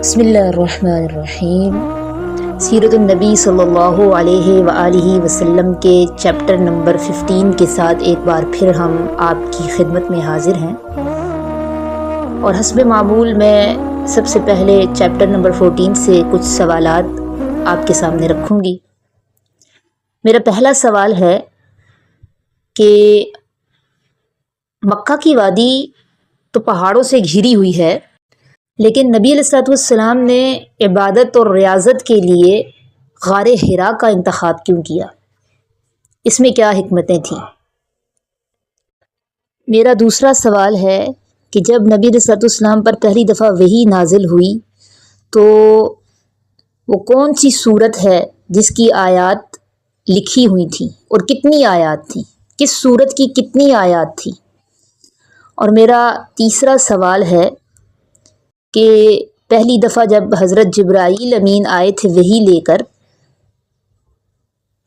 بسم اللہ الرحمن الرحیم۔ سیرت النبی صلی اللہ علیہ وآلہ وسلم کے چیپٹر نمبر 15 کے ساتھ ایک بار پھر ہم آپ کی خدمت میں حاضر ہیں، اور حسب معمول میں سب سے پہلے چیپٹر نمبر 14 سے کچھ سوالات آپ کے سامنے رکھوں گی۔ میرا پہلا سوال ہے کہ مکہ کی وادی تو پہاڑوں سے گھری ہوئی ہے، لیکن نبی علیہ السلام نے عبادت اور ریاضت کے لیے غار حرا کا انتخاب کیوں کیا؟ اس میں کیا حکمتیں تھیں؟ میرا دوسرا سوال ہے کہ جب نبی علیہ السلام پر پہلی دفعہ وحی نازل ہوئی تو وہ کون سی سورت ہے جس کی آیات لکھی ہوئی تھیں، اور کتنی آیات تھیں؟ کس سورت کی کتنی آیات تھیں؟ اور میرا تیسرا سوال ہے کہ پہلی دفعہ جب حضرت جبرائیل امین آئے تھے وحی لے کر،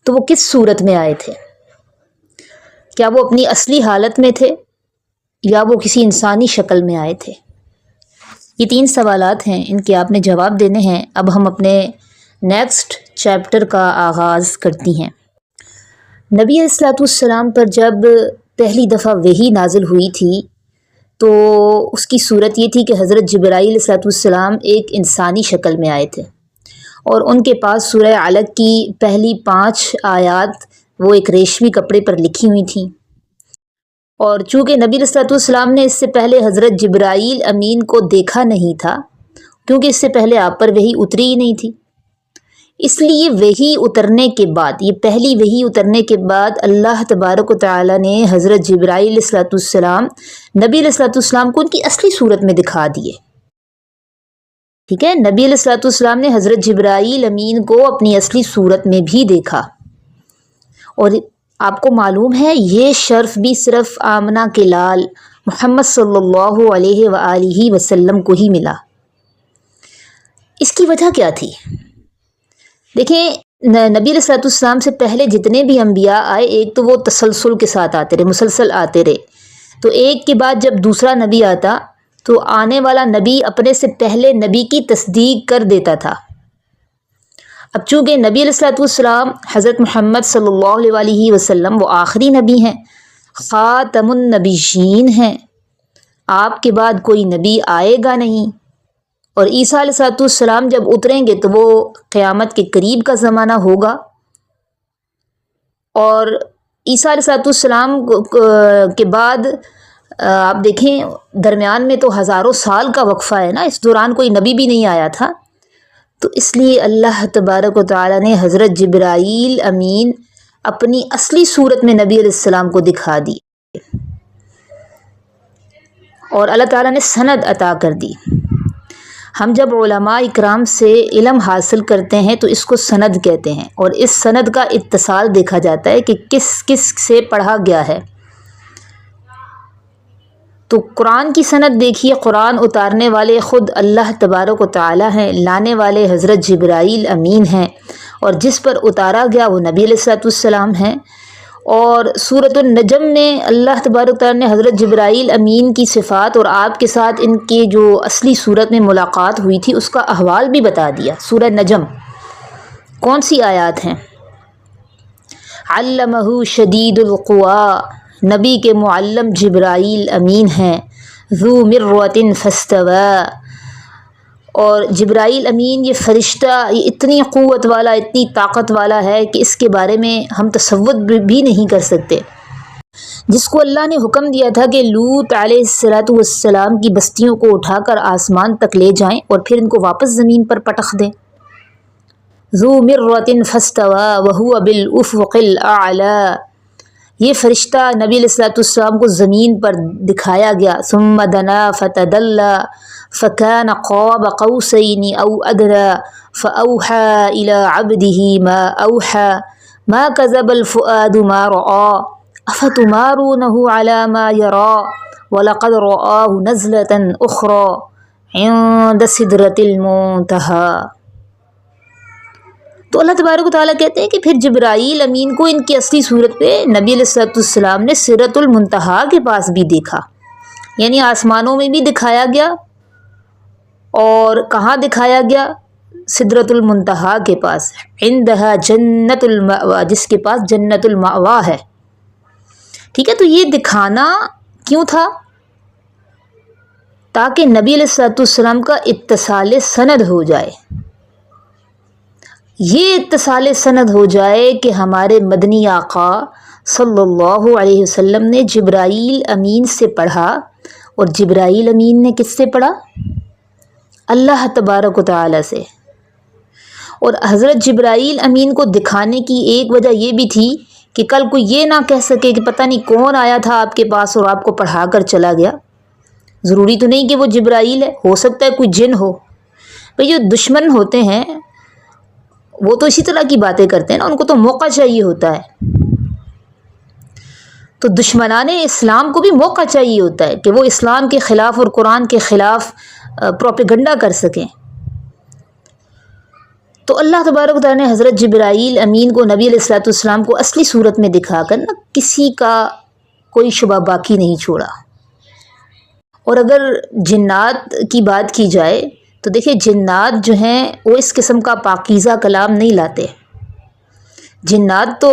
تو وہ کس صورت میں آئے تھے؟ کیا وہ اپنی اصلی حالت میں تھے یا وہ کسی انسانی شکل میں آئے تھے؟ یہ 3 سوالات ہیں، ان کے آپ نے جواب دینے ہیں۔ اب ہم اپنے نیکسٹ چیپٹر کا آغاز کرتی ہیں۔ نبی علیہ السلام پر جب پہلی دفعہ وحی نازل ہوئی تھی تو اس کی صورت یہ تھی کہ حضرت جبرائیل علیہ السلام ایک انسانی شکل میں آئے تھے، اور ان کے پاس سورہ علق کی پہلی 5 آیات وہ ایک ریشمی کپڑے پر لکھی ہوئی تھیں، اور چونکہ نبی علیہ السلام نے اس سے پہلے حضرت جبرائیل امین کو دیکھا نہیں تھا، کیونکہ اس سے پہلے آپ پر وحی اتری ہی نہیں تھی، اس لیے وحی اترنے کے بعد، یہ پہلی وحی اترنے کے بعد اللہ تبارک و تعالی نے حضرت جبرائیل علیہ السلام نبی علیہ السلام کو ان کی اصلی صورت میں دکھا دیے۔ ٹھیک ہے، نبی علیہ السلام نے حضرت جبرائیل امین کو اپنی اصلی صورت میں بھی دیکھا، اور آپ کو معلوم ہے یہ شرف بھی صرف آمنہ کے لال محمد صلی اللہ علیہ وآلہ وسلم کو ہی ملا۔ اس کی وجہ کیا تھی؟ دیکھیں، نبی علیہ السلام سے پہلے جتنے بھی انبیاء آئے، ایک تو وہ تسلسل کے ساتھ آتے رہے، مسلسل آتے رہے، تو ایک کے بعد جب دوسرا نبی آتا تو آنے والا نبی اپنے سے پہلے نبی کی تصدیق کر دیتا تھا۔ اب چونکہ نبی علیہ السلام حضرت محمد صلی اللہ علیہ وسلم وہ آخری نبی ہیں، خاتم النبیین ہیں، آپ کے بعد کوئی نبی آئے گا نہیں، اور عیسیٰ علیہ السلام جب اتریں گے تو وہ قیامت کے قریب کا زمانہ ہوگا، اور عیسیٰ علیہ السلام کے بعد آپ دیکھیں درمیان میں تو ہزاروں سال کا وقفہ ہے نا، اس دوران کوئی نبی بھی نہیں آیا تھا، تو اس لیے اللہ تبارک و تعالی نے حضرت جبرائیل امین اپنی اصلی صورت میں نبی علیہ السلام کو دکھا دی، اور اللہ تعالیٰ نے سند عطا کر دی۔ ہم جب علماء اکرام سے علم حاصل کرتے ہیں تو اس کو سند کہتے ہیں، اور اس سند کا اتصال دیکھا جاتا ہے کہ کس کس سے پڑھا گیا ہے۔ تو قرآن کی سند دیکھیے، قرآن اتارنے والے خود اللہ تبارک و تعالی ہیں، لانے والے حضرت جبرائیل امین ہیں، اور جس پر اتارا گیا وہ نبی علیہ السلام ہیں، اور سورۃ النجم میں اللہ تبارک و تعالی نے حضرت جبرائیل امین کی صفات اور آپ کے ساتھ ان کی جو اصلی صورت میں ملاقات ہوئی تھی اس کا احوال بھی بتا دیا۔ سورہ نجم کون سی آیات ہیں؟ علمہ شدید القویٰ، نبی کے معلم جبرائیل امین ہیں، ذو مرۃ فاستویٰ، اور جبرائیل امین یہ فرشتہ یہ اتنی قوت والا، اتنی طاقت والا ہے کہ اس کے بارے میں ہم تصور بھی نہیں کر سکتے، جس کو اللہ نے حکم دیا تھا کہ لوط علیہ السلام کی بستیوں کو اٹھا کر آسمان تک لے جائیں اور پھر ان کو واپس زمین پر پٹخ دیں۔ ذو مرۃ فاستویٰ وہو بالافق الاعلیٰ، یہ فرشتہ نبی علیہ السلام کو زمین پر دکھایا گیا۔ ثم دنا فتدلی فکان قاب قوسین او ادنی فاوحی الی عبدہ ما اوحی ما کذب الفؤاد ما رأى افتمارونہ علی ما یری ولقد رآہ نزلۃ اخری عند سدرۃ المنتہی۔ تو اللہ تبارک و تعالیٰ کہتے ہیں کہ پھر جبرائیل امین کو ان کی اصلی صورت پہ نبی علیہ السلام نے سدرۃ المنتہی کے پاس بھی دیکھا، یعنی آسمانوں میں بھی دکھایا گیا اور کہاں دکھایا گیا؟ سدرۃ المنتہا کے پاس، عندہا جنت المأوا، جس کے پاس جنت المأوا ہے، ٹھیک ہے۔ تو یہ دکھانا کیوں تھا؟ تاکہ نبی علیہ السلام کا اتصال سند ہو جائے، یہ اتصال سند ہو جائے کہ ہمارے مدنی آقا صلی اللہ علیہ وسلم نے جبرائیل امین سے پڑھا، اور جبرائیل امین نے کس سے پڑھا؟ اللہ تبارک و تعالی سے۔ اور حضرت جبرائیل امین کو دکھانے کی ایک وجہ یہ بھی تھی کہ کل کوئی یہ نہ کہہ سکے کہ پتہ نہیں کون آیا تھا آپ کے پاس اور آپ کو پڑھا کر چلا گیا۔ ضروری تو نہیں کہ وہ جبرائیل ہے، ہو سکتا ہے کوئی جن ہو۔ بھئی جو دشمن ہوتے ہیں وہ تو اسی طرح کی باتیں کرتے ہیں نا، ان کو تو موقع چاہیے ہوتا ہے۔ تو دشمنان اسلام کو بھی موقع چاہیے ہوتا ہے کہ وہ اسلام کے خلاف اور قرآن کے خلاف پروپیگنڈا کر سکیں۔ تو اللہ تبارک و تعالیٰ نے حضرت جبرائیل امین کو نبی علیہ السلام کو اصلی صورت میں دکھا کر نا کسی کا کوئی شبہ باقی نہیں چھوڑا۔ اور اگر جنات کی بات کی جائے تو دیکھیں جنات جو ہیں وہ اس قسم کا پاکیزہ کلام نہیں لاتے۔ جنات تو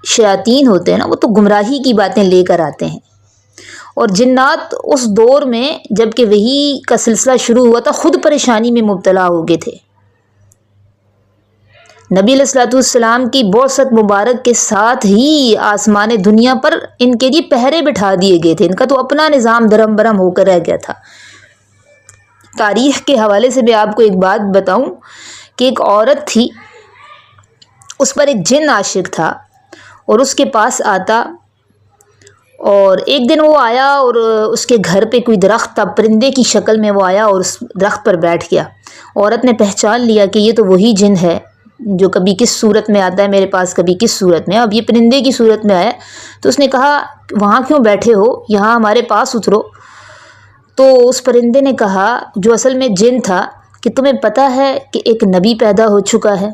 شیاطین ہوتے ہیں نا، وہ تو گمراہی کی باتیں لے کر آتے ہیں۔ اور جنات اس دور میں جب کہ وحی کا سلسلہ شروع ہوا تھا خود پریشانی میں مبتلا ہو گئے تھے۔ نبی علیہ السلام کی بعثت مبارک کے ساتھ ہی آسمان دنیا پر ان کے لیے پہرے بٹھا دیے گئے تھے، ان کا تو اپنا نظام درم برم ہو کر رہ گیا تھا۔ تاریخ کے حوالے سے میں آپ کو ایک بات بتاؤں کہ ایک عورت تھی، اس پر ایک جن عاشق تھا اور اس کے پاس آتا، اور ایک دن وہ آیا اور اس کے گھر پہ کوئی درخت تھا، پرندے کی شکل میں وہ آیا اور اس درخت پر بیٹھ گیا۔ عورت نے پہچان لیا کہ یہ تو وہی جن ہے جو کبھی کس صورت میں آتا ہے میرے پاس، کبھی کس صورت میں، اب یہ پرندے کی صورت میں آیا۔ تو اس نے کہا وہاں کیوں بیٹھے ہو، یہاں ہمارے پاس اترو۔ تو اس پرندے نے کہا جو اصل میں جن تھا کہ تمہیں پتہ ہے کہ ایک نبی پیدا ہو چکا ہے،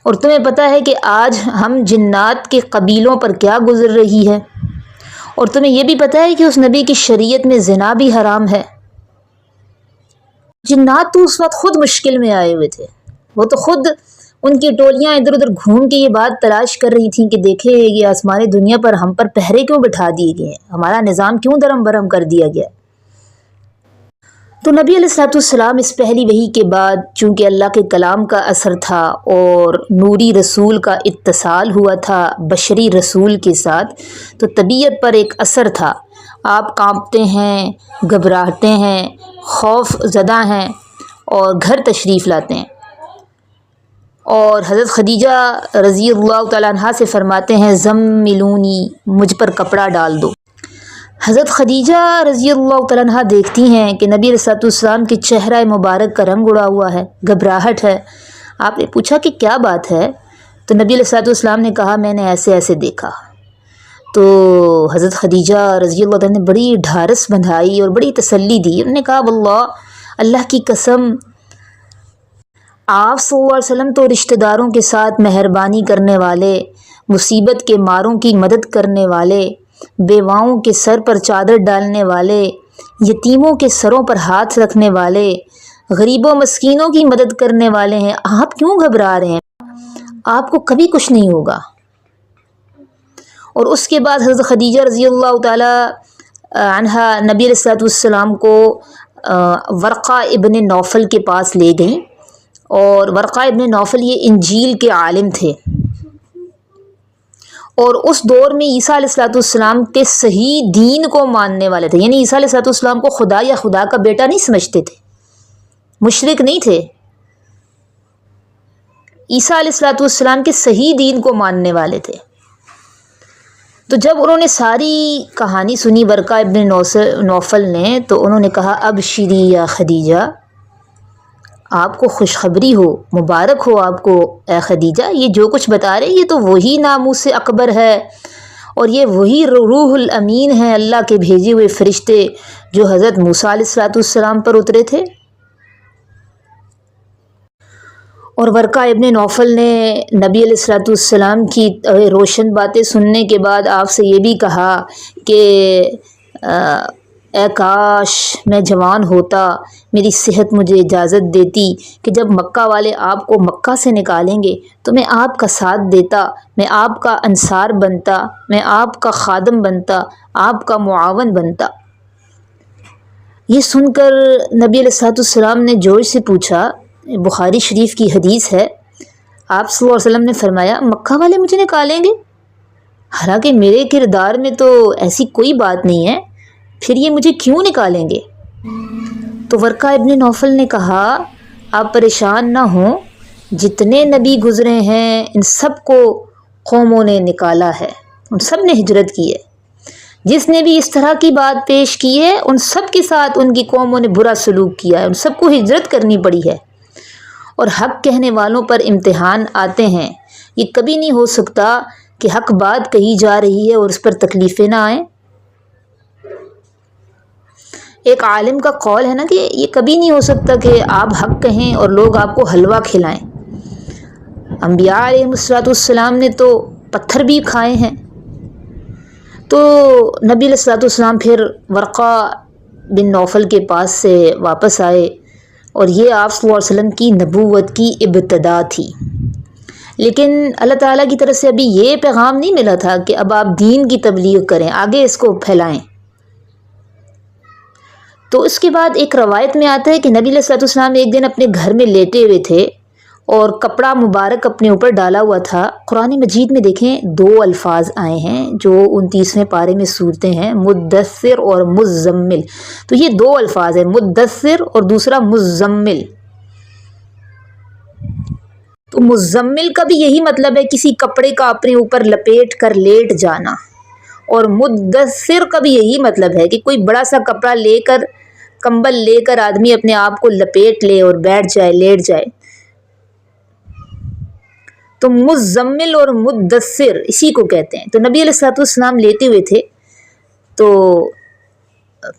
اور تمہیں پتہ ہے کہ آج ہم جنات کے قبیلوں پر کیا گزر رہی ہے، اور تمہیں یہ بھی پتہ ہے کہ اس نبی کی شریعت میں زنا بھی حرام ہے۔ جنات تو اس وقت خود مشکل میں آئے ہوئے تھے، وہ تو خود ان کی ٹولیاں ادھر ادھر گھوم کے یہ بات تلاش کر رہی تھیں کہ دیکھیں یہ آسمان دنیا پر ہم پر پہرے کیوں بٹھا دیے گئے ہیں، ہمارا نظام کیوں درم برم کر دیا گیا۔ تو نبی علیہ السلام اس پہلی وحی کے بعد چونکہ اللہ کے کلام کا اثر تھا اور نوری رسول کا اتصال ہوا تھا بشری رسول کے ساتھ، تو طبیعت پر ایک اثر تھا، آپ کانپتے ہیں، گھبراہتے ہیں، خوف زدہ ہیں اور گھر تشریف لاتے ہیں۔ اور حضرت خدیجہ رضی اللہ تعالیٰ عنہا سے فرماتے ہیں زملونی، مجھ پر کپڑا ڈال دو۔ حضرت خدیجہ رضی اللہ تعالیٰ عنہا دیکھتی ہیں کہ نبی علیہ السلام کے چہرہ مبارک کا رنگ اڑا ہوا ہے، گھبراہٹ ہے۔ آپ نے پوچھا کہ کیا بات ہے؟ تو نبی علیہ السلام نے کہا میں نے ایسے ایسے دیکھا۔ تو حضرت خدیجہ رضی اللہ تعالیٰ نے بڑی ڈھارس بندھائی اور بڑی تسلی دی، انہوں نے کہا واللہ، اللہ کی قسم، آپ صلی اللہ علیہ وسلم تو رشتہ داروں کے ساتھ مہربانی کرنے والے، مصیبت کے ماروں کی مدد کرنے والے، بیواؤں کے سر پر چادر ڈالنے والے، یتیموں کے سروں پر ہاتھ رکھنے والے، غریبوں مسکینوں کی مدد کرنے والے ہیں، آپ کیوں گھبرا رہے ہیں؟ آپ کو کبھی کچھ نہیں ہوگا۔ اور اس کے بعد حضرت خدیجہ رضی اللہ تعالی عنہا نبی علیہ السلام کو ورقہ ابن نوفل کے پاس لے گئیں، اور ورقہ ابن نوفل یہ انجیل کے عالم تھے، اور اس دور میں عیسیٰ علیہ السلام کے صحیح دین کو ماننے والے تھے، یعنی عیسیٰ علیہ السلام کو خدا یا خدا کا بیٹا نہیں سمجھتے تھے، مشرک نہیں تھے، عیسیٰ علیہ السلام کے صحیح دین کو ماننے والے تھے۔ تو جب انہوں نے ساری کہانی سنی ورقہ ابن نوفل نے، تو انہوں نے کہا ابشری یا خدیجہ، آپ کو خوشخبری ہو، مبارک ہو آپ کو اے خدیجہ، یہ جو کچھ بتا رہے یہ تو وہی ناموس اکبر ہے، اور یہ وہی روح الامین ہیں، اللہ کے بھیجے ہوئے فرشتے جو حضرت موسیٰ علیہ السلام پر اترے تھے۔ اور ورقہ ابن نوفل نے نبی علیہ السلام کی روشن باتیں سننے کے بعد آپ سے یہ بھی کہا کہ اے کاش میں جوان ہوتا، میری صحت مجھے اجازت دیتی کہ جب مکہ والے آپ کو مکہ سے نکالیں گے تو میں آپ کا ساتھ دیتا، میں آپ کا انصار بنتا، میں آپ کا خادم بنتا، آپ کا معاون بنتا۔ یہ سن کر نبی علیہ الصلوۃ والسلام نے جوش سے پوچھا، بخاری شریف کی حدیث ہے، آپ صلی اللہ علیہ وسلم نے فرمایا مکہ والے مجھے نکالیں گے؟ حالانکہ میرے کردار میں تو ایسی کوئی بات نہیں ہے، پھر یہ مجھے کیوں نکالیں گے؟ تو ورقہ ابن نوفل نے کہا آپ پریشان نہ ہوں، جتنے نبی گزرے ہیں ان سب کو قوموں نے نکالا ہے، ان سب نے ہجرت کی ہے، جس نے بھی اس طرح کی بات پیش کی ہے ان سب کے ساتھ ان کی قوموں نے برا سلوک کیا ہے، ان سب کو ہجرت کرنی پڑی ہے۔ اور حق کہنے والوں پر امتحان آتے ہیں، یہ کبھی نہیں ہو سکتا کہ حق بات کہی جا رہی ہے اور اس پر تکلیفیں نہ آئیں۔ ایک عالم کا قول ہے نا کہ یہ کبھی نہیں ہو سکتا کہ آپ حق کہیں اور لوگ آپ کو حلوہ کھلائیں۔ انبیاء علیہ السلام نے تو پتھر بھی کھائے ہیں۔ تو نبی علیہ السلام پھر ورقہ بن نوفل کے پاس سے واپس آئے اور یہ آپ صلی اللہ علیہ وسلم کی نبوت کی ابتدا تھی، لیکن اللہ تعالیٰ کی طرف سے ابھی یہ پیغام نہیں ملا تھا کہ اب آپ دین کی تبلیغ کریں، آگے اس کو پھیلائیں۔ تو اس کے بعد ایک روایت میں آتا ہے کہ نبی علیہ السلام ایک دن اپنے گھر میں لیٹے ہوئے تھے اور کپڑا مبارک اپنے اوپر ڈالا ہوا تھا۔ قرآن مجید میں دیکھیں 2 الفاظ آئے ہیں جو 29ویں پارے میں صورتیں ہیں، مدثر اور مزمل۔ تو یہ 2 الفاظ ہیں، مدثر اور دوسرا مزمل۔ تو مزمل کا بھی یہی مطلب ہے کسی کپڑے کا اپنے اوپر لپیٹ کر لیٹ جانا، اور مدثر کا بھی یہی مطلب ہے کہ کوئی بڑا سا کپڑا لے کر، کمبل لے کر آدمی اپنے آپ کو لپیٹ لے اور بیٹھ جائے، لیٹ جائے۔ تو مزمل اور مدثر اسی کو کہتے ہیں۔ تو نبی علیہ السلام لیتے ہوئے تھے، تو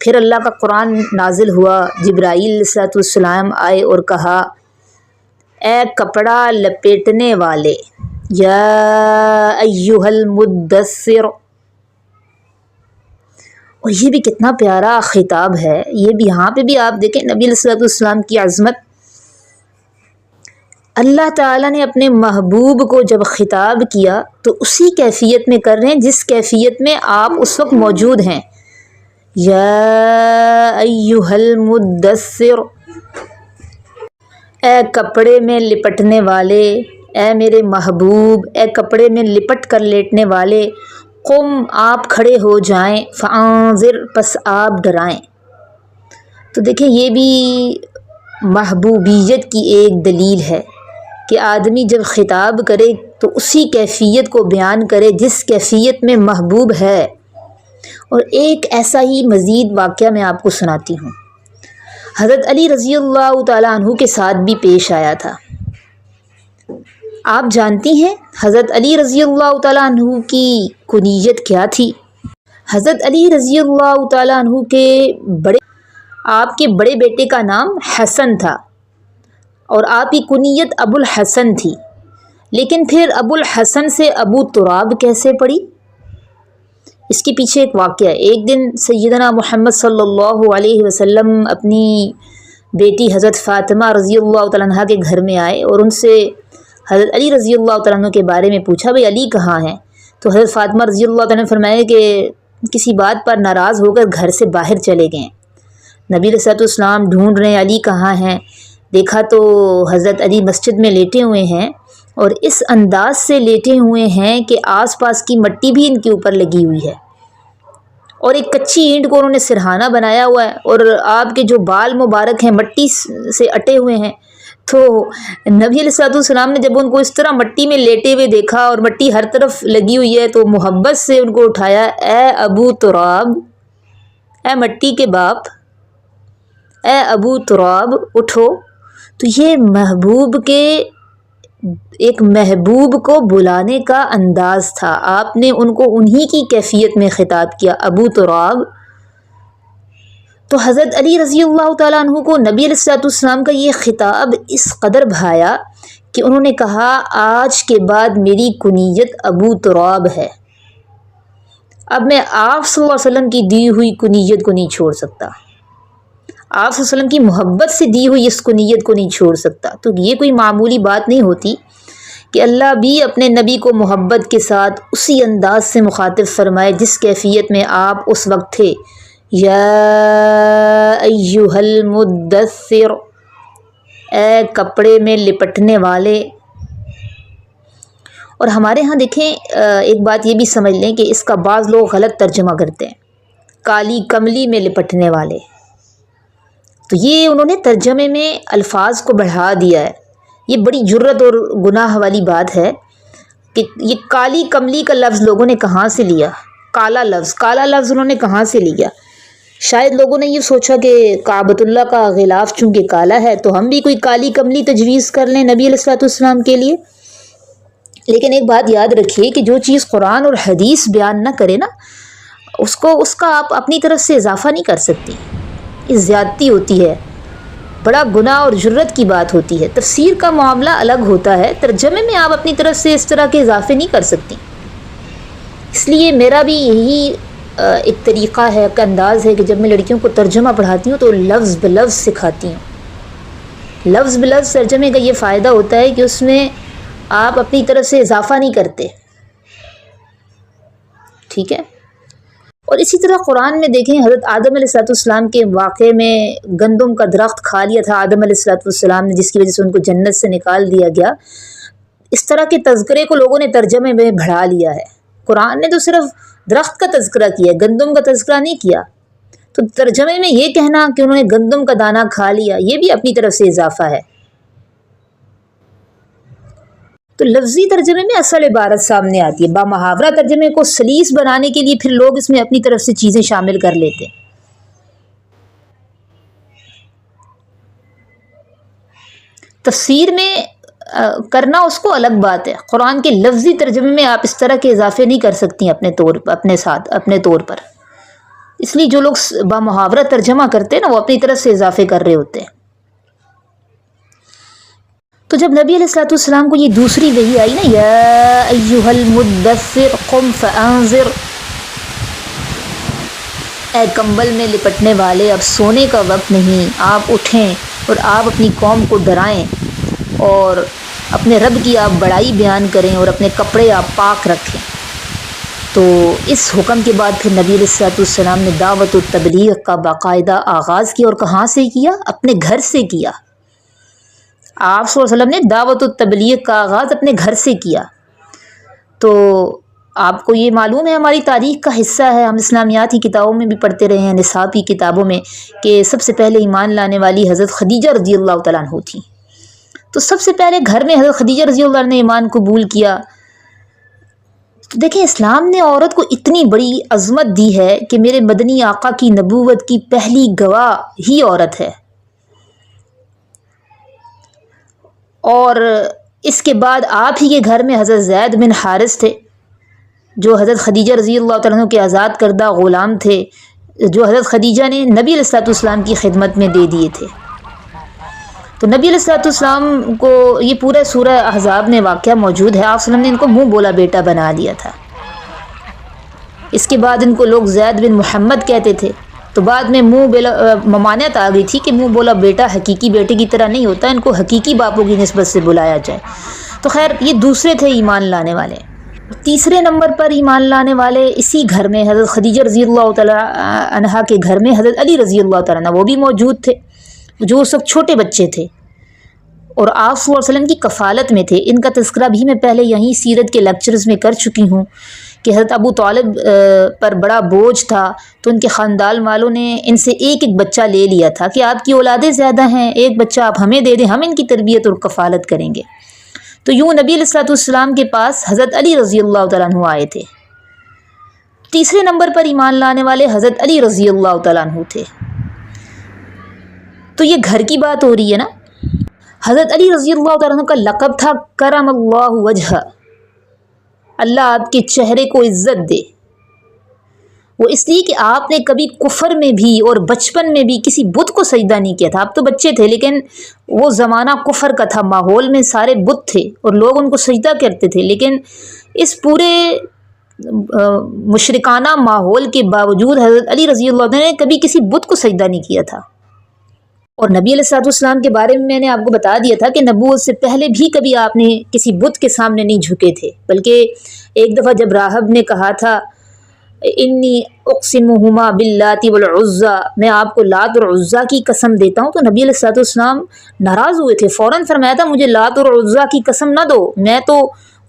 پھر اللہ کا قرآن نازل ہوا، جبرائیل علیہ السلام آئے اور کہا اے کپڑا لپیٹنے والے، یا ایھا المدثر۔ اور یہ بھی کتنا پیارا خطاب ہے، یہ بھی یہاں پہ بھی آپ دیکھیں نبی علیہ السلام کی عظمت۔ اللہ تعالیٰ نے اپنے محبوب کو جب خطاب کیا تو اسی کیفیت میں کر رہے ہیں جس کیفیت میں آپ اس وقت موجود ہیں۔ یا ایھا المدثر، اے کپڑے میں لپٹنے والے، اے میرے محبوب، اے کپڑے میں لپٹ کر لیٹنے والے، قم، آپ کھڑے ہو جائیں، فانذر، پس آپ ڈرائیں۔ تو دیکھیں یہ بھی محبوبیت کی ایک دلیل ہے کہ آدمی جب خطاب کرے تو اسی کیفیت کو بیان کرے جس کیفیت میں محبوب ہے۔ اور ایک ایسا ہی مزید واقعہ میں آپ کو سناتی ہوں، حضرت علی رضی اللہ تعالیٰ عنہ کے ساتھ بھی پیش آیا تھا۔ آپ جانتی ہیں حضرت علی رضی اللہ تعالیٰ عنہ کی کنیت کیا تھی؟ حضرت علی رضی اللہ تعالیٰ عنہ کے آپ کے بڑے بیٹے کا نام حسن تھا اور آپ کی کنیت ابو الحسن تھی، لیکن پھر ابو الحسن سے ابو تراب کیسے پڑی؟ اس کے پیچھے ایک واقعہ ہے۔ ایک دن سیدنا محمد صلی اللہ علیہ وسلم اپنی بیٹی حضرت فاطمہ رضی اللہ تعالیٰ عنہ کے گھر میں آئے اور ان سے حضرت علی رضی اللہ تعالیٰ عنہ کے بارے میں پوچھا، بھئی علی کہاں ہیں؟ تو حضرت فاطمہ رضی اللہ تعالیٰ نے فرمایا کہ کسی بات پر ناراض ہو کر گھر سے باہر چلے گئے۔ نبی علیہ السلام ڈھونڈ رہے ہیں علی کہاں ہیں، دیکھا تو حضرت علی مسجد میں لیٹے ہوئے ہیں اور اس انداز سے لیٹے ہوئے ہیں کہ آس پاس کی مٹی بھی ان کے اوپر لگی ہوئی ہے، اور ایک کچی اینٹ کو انہوں نے سرہانہ بنایا ہوا ہے، اور آپ کے جو بال مبارک ہیں مٹی سے اٹے ہوئے ہیں۔ تو نبی علیہ السلام نے جب ان کو اس طرح مٹی میں لیٹے ہوئے دیکھا اور مٹی ہر طرف لگی ہوئی ہے تو محبت سے ان کو اٹھایا، اے ابو تراب، اے مٹی کے باپ، اے ابو تراب اٹھو۔ تو یہ ایک محبوب کو بلانے کا انداز تھا، آپ نے ان کو انہی کی کیفیت میں خطاب کیا، ابو تراب۔ تو حضرت علی رضی اللہ تعالیٰ عنہ کو نبی علیہ السلام کا یہ خطاب اس قدر بھایا کہ انہوں نے کہا آج کے بعد میری کنیت ابو تراب ہے، اب میں آپ صلی اللہ علیہ وسلم کی دی ہوئی کنیت کو نہیں چھوڑ سکتا، آپ صلی اللہ علیہ وسلم کی محبت سے دی ہوئی اس کنیت کو نہیں چھوڑ سکتا۔ تو یہ کوئی معمولی بات نہیں ہوتی کہ اللہ بھی اپنے نبی کو محبت کے ساتھ اسی انداز سے مخاطب فرمائے جس کیفیت میں آپ اس وقت تھے۔ یا ایھا المدثر، اے کپڑے میں لپٹنے والے۔ اور ہمارے ہاں دیکھیں ایک بات یہ بھی سمجھ لیں کہ اس کا بعض لوگ غلط ترجمہ کرتے ہیں، کالی کملی میں لپٹنے والے، تو یہ انہوں نے ترجمے میں الفاظ کو بڑھا دیا ہے۔ یہ بڑی جرت اور گناہ والی بات ہے کہ یہ کالی کملی کا لفظ لوگوں نے کہاں سے لیا، کالا لفظ انہوں نے کہاں سے لیا۔ شاید لوگوں نے یہ سوچا کہ کعبۃ اللہ کا غلاف چونکہ کالا ہے تو ہم بھی کوئی کالی کملی تجویز کر لیں نبی علیہ الصلوۃ والسلام کے لیے۔ لیکن ایک بات یاد رکھیے کہ جو چیز قرآن اور حدیث بیان نہ کرے نا، اس کا آپ اپنی طرف سے اضافہ نہیں کر سکتی، یہ زیادتی ہوتی ہے، بڑا گناہ اور جرت کی بات ہوتی ہے۔ تفسیر کا معاملہ الگ ہوتا ہے، ترجمے میں آپ اپنی طرف سے اس طرح کے اضافے نہیں کر سکتی۔ اس لیے میرا بھی یہی ایک طریقہ ہے، ایک انداز ہے کہ جب میں لڑکیوں کو ترجمہ پڑھاتی ہوں تو لفظ بلفظ سکھاتی ہوں۔ لفظ بلفظ ترجمے کا یہ فائدہ ہوتا ہے کہ اس میں آپ اپنی طرف سے اضافہ نہیں کرتے، ٹھیک ہے۔ اور اسی طرح قرآن میں دیکھیں حضرت آدم علیہ السلام کے واقعے میں گندم کا درخت کھا لیا تھا آدم علیہ السلام نے، جس کی وجہ سے ان کو جنت سے نکال دیا گیا۔ اس طرح کے تذکرے کو لوگوں نے ترجمے میں بڑھا لیا ہے۔ قرآن نے تو صرف درخت کا تذکرہ کیا، گندم کا تذکرہ نہیں کیا، تو ترجمے میں یہ کہنا کہ انہوں نے گندم کا دانہ کھا لیا، یہ بھی اپنی طرف سے اضافہ ہے۔ تو لفظی ترجمے میں اصل عبارت سامنے آتی ہے، بامحاورہ ترجمے کو سلیس بنانے کے لیے پھر لوگ اس میں اپنی طرف سے چیزیں شامل کر لیتے ہیں۔ تفسیر میں کرنا اس کو الگ بات ہے، قرآن کے لفظی ترجمے میں آپ اس طرح کے اضافے نہیں کر سکتی اپنے طور پر۔ اس لیے جو لوگ بامحاورہ ترجمہ کرتے ہیں نا، وہ اپنی طرف سے اضافے کر رہے ہوتے ہیں۔ تو جب نبی علیہ السلام کو یہ دوسری وحی آئی نا، یا ایھا المدثر قم فانذر، اے کمبل میں لپٹنے والے اب سونے کا وقت نہیں، آپ اٹھیں اور آپ اپنی قوم کو ڈرائیں اور اپنے رب کی آپ بڑائی بیان کریں اور اپنے کپڑے آپ پاک رکھیں۔ تو اس حکم کے بعد پھر نبی علیہ السلام نے دعوت و تبلیغ کا باقاعدہ آغاز کیا، اور کہاں سے کیا؟ اپنے گھر سے کیا۔ آپ صلی اللہ علیہ وسلم نے دعوت و تبلیغ کا آغاز اپنے گھر سے کیا۔ تو آپ کو یہ معلوم ہے، ہماری تاریخ کا حصہ ہے، ہم اسلامیات کی کتابوں میں بھی پڑھتے رہے ہیں، نصاب کی کتابوں میں، کہ سب سے پہلے ایمان لانے والی حضرت خدیجہ رضی اللہ تعالیٰ عنہ تھی۔ تو سب سے پہلے گھر میں حضرت خدیجہ رضی اللہ عنہ نے ایمان قبول کیا۔ تو دیکھیں اسلام نے عورت کو اتنی بڑی عظمت دی ہے کہ میرے مدنی آقا کی نبوت کی پہلی گواہ ہی عورت ہے، اور اس کے بعد آپ ہی کے گھر میں حضرت زید بن حارث تھے جو حضرت خدیجہ رضی اللہ تعالیٰ عنہ کے آزاد کردہ غلام تھے، جو حضرت خدیجہ نے نبی علیہ السلام کی خدمت میں دے دیے تھے۔ تو نبی علیہ السلام کو یہ پورے سورہ احزاب میں واقعہ موجود ہے، آپ صلی اللہ علیہ وسلم نے ان کو منہ بولا بیٹا بنا دیا تھا۔ اس کے بعد ان کو لوگ زید بن محمد کہتے تھے، تو بعد میں ممانعت آ گئی تھی کہ منہ بولا بیٹا حقیقی بیٹے کی طرح نہیں ہوتا، ان کو حقیقی باپوں کی نسبت سے بلایا جائے۔ تو خیر یہ دوسرے تھے ایمان لانے والے۔ تیسرے نمبر پر ایمان لانے والے اسی گھر میں حضرت خدیجہ رضی اللہ تعالیٰ عنہا کے گھر میں حضرت علی رضی اللہ تعالیٰ عنہ وہ بھی موجود تھے، جو اس وقت چھوٹے بچے تھے اور آپ صلی اللہ علیہ وسلم کی کفالت میں تھے۔ ان کا تذکرہ بھی میں پہلے یہیں سیرت کے لیکچرز میں کر چکی ہوں کہ حضرت ابو طالب پر بڑا بوجھ تھا، تو ان کے خاندان والوں نے ان سے ایک ایک بچہ لے لیا تھا کہ آپ کی اولادیں زیادہ ہیں، ایک بچہ آپ ہمیں دے دیں، ہم ان کی تربیت اور کفالت کریں گے۔ تو یوں نبی علیہ السلام کے پاس حضرت علی رضی اللہ تعالیٰ عنہ آئے تھے۔ تیسرے نمبر پر ایمان لانے والے حضرت علی رضی اللہ تعالیٰ عنہ تھے۔ تو یہ گھر کی بات ہو رہی ہے نا۔ حضرت علی رضی اللہ تعالیٰ عنہ کا لقب تھا کرم اللہ وجہ، اللہ آپ کے چہرے کو عزت دے۔ وہ اس لیے کہ آپ نے کبھی کفر میں بھی اور بچپن میں بھی کسی بت کو سجدہ نہیں کیا تھا۔ آپ تو بچے تھے لیکن وہ زمانہ کفر کا تھا، ماحول میں سارے بت تھے اور لوگ ان کو سجدہ کرتے تھے، لیکن اس پورے مشرکانہ ماحول کے باوجود حضرت علی رضی اللہ عنہ نے کبھی کسی بت کو سجدہ نہیں کیا تھا۔ اور نبی علیہ الصلوۃ والسلام کے بارے میں نے آپ کو بتا دیا تھا کہ نبوت سے پہلے بھی کبھی آپ نے کسی بت کے سامنے نہیں جھکے تھے، بلکہ ایک دفعہ جب راہب نے کہا تھا انی اقسمہما باللات والعزی، میں آپ کو لات اور عزیٰ کی قسم دیتا ہوں، تو نبی علیہ الصلوۃ والسلام ناراض ہوئے تھے، فوراً فرمایا تھا مجھے لات اور عزیٰ کی قسم نہ دو، میں تو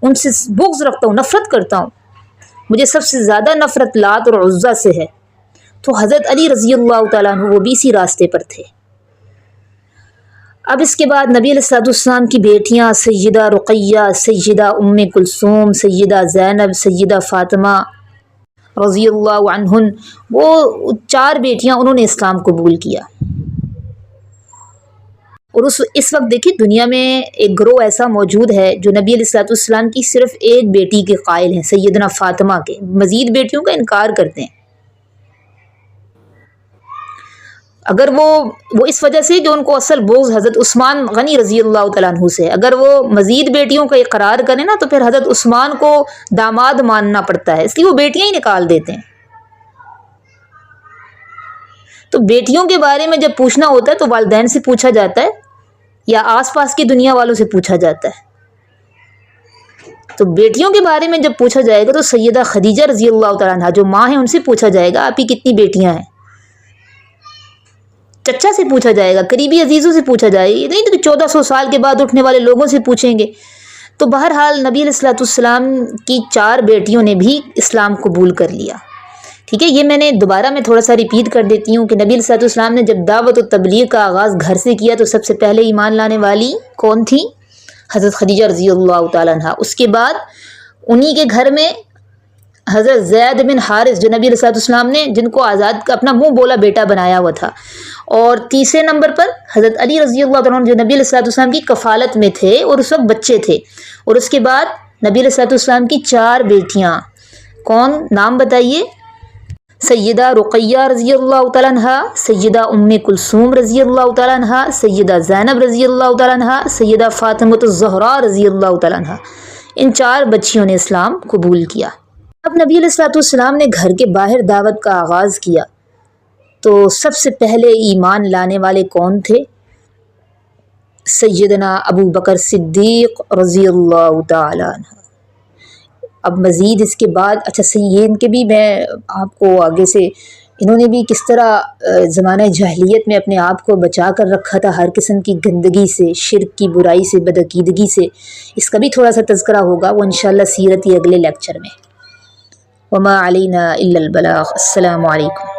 ان سے بغض رکھتا ہوں، نفرت کرتا ہوں، مجھے سب سے زیادہ نفرت لات اور عزیٰ سے ہے۔ تو حضرت علی رضی اللہ تعالیٰ عنہ وہ بھی اسی راستے پر تھے۔ اب اس کے بعد نبی علیہ الصلوۃ والسلام کی بیٹیاں سیدہ رقیہ، سیدہ ام کلثوم، سیدہ زینب، سیدہ فاطمہ رضی اللہ عنہن، وہ 4 بیٹیاں انہوں نے اسلام قبول کیا۔ اور اس وقت دیکھیں دنیا میں ایک گروہ ایسا موجود ہے جو نبی علیہ الصلوۃ والسلام کی صرف ایک بیٹی کے قائل ہیں، سیدنا فاطمہ کے، مزید بیٹیوں کا انکار کرتے ہیں۔ اگر وہ اس وجہ سے کہ ان کو اصل بغض حضرت عثمان غنی رضی اللہ تعالیٰ عنہ سے، اگر وہ مزید بیٹیوں کا اقرار کریں نا تو پھر حضرت عثمان کو داماد ماننا پڑتا ہے، اس لیے وہ بیٹیاں ہی نکال دیتے ہیں۔ تو بیٹیوں کے بارے میں جب پوچھنا ہوتا ہے تو والدین سے پوچھا جاتا ہے یا آس پاس کی دنیا والوں سے پوچھا جاتا ہے۔ تو بیٹیوں کے بارے میں جب پوچھا جائے گا تو سیدہ خدیجہ رضی اللہ تعالیٰ عنہ جو ماں ہیں ان سے پوچھا جائے گا آپ کی کتنی بیٹیاں ہیں، چچا سے پوچھا جائے گا، قریبی عزیزوں سے پوچھا جائے گا، نہیں تو 1400 سال کے بعد اٹھنے والے لوگوں سے پوچھیں گے۔ تو بہرحال نبی علیہ الصلوۃ والسلام کی 4 بیٹیوں نے بھی اسلام قبول کر لیا۔ ٹھیک ہے، یہ میں دوبارہ تھوڑا سا ریپیٹ کر دیتی ہوں کہ نبی علیہ الصلوۃ والسلام نے جب دعوت و تبلیغ کا آغاز گھر سے کیا تو سب سے پہلے ایمان لانے والی کون تھی؟ حضرت خدیجہ رضی اللہ تعالیٰ عنہ۔ اس کے بعد انہی کے گھر میں حضرت زید بن حارث جو نبی علیہ الصلوۃ والسلام نے جن کو آزاد اپنا منہ بولا بیٹا بنایا ہوا تھا، اور تیسرے نمبر پر حضرت علی رضی اللہ تعالیٰ عنہ جو نبی علیہ الصلوۃ والسلام کی کفالت میں تھے اور اس وقت بچے تھے، اور اس کے بعد نبی علیہ الصلوۃ والسلام کی 4 بیٹیاں، کون نام بتائیے؟ سیدہ رقیہ رضی اللہ تعالیٰ عنہ، سیدہ ام کلثوم رضی اللہ تعالیٰ عنہ، سیدہ زینب رضی اللہ تعالیٰ عنہ، سیدہ فاطمہ الزہرا رضی اللہ تعالیٰ عنہ۔ ان 4 بچیوں نے اسلام قبول کیا۔ اب نبی علیہ الصلوۃ والسلام نے گھر کے باہر دعوت کا آغاز کیا تو سب سے پہلے ایمان لانے والے کون تھے؟ سیدنا ابو بکر صدیق رضی اللہ تعالیٰ عنہ۔ اب مزید اس کے بعد یہ ان کے بھی میں آپ کو آگے سے انہوں نے بھی کس طرح زمانہ جاہلیت میں اپنے آپ کو بچا کر رکھا تھا ہر قسم کی گندگی سے، شرک کی برائی سے، بدعقیدگی سے، اس کا بھی تھوڑا سا تذکرہ ہوگا، وہ انشاءاللہ سیرت ہی اگلے لیکچر میں۔ وما علینا الا البلاغ۔ السلام علیکم۔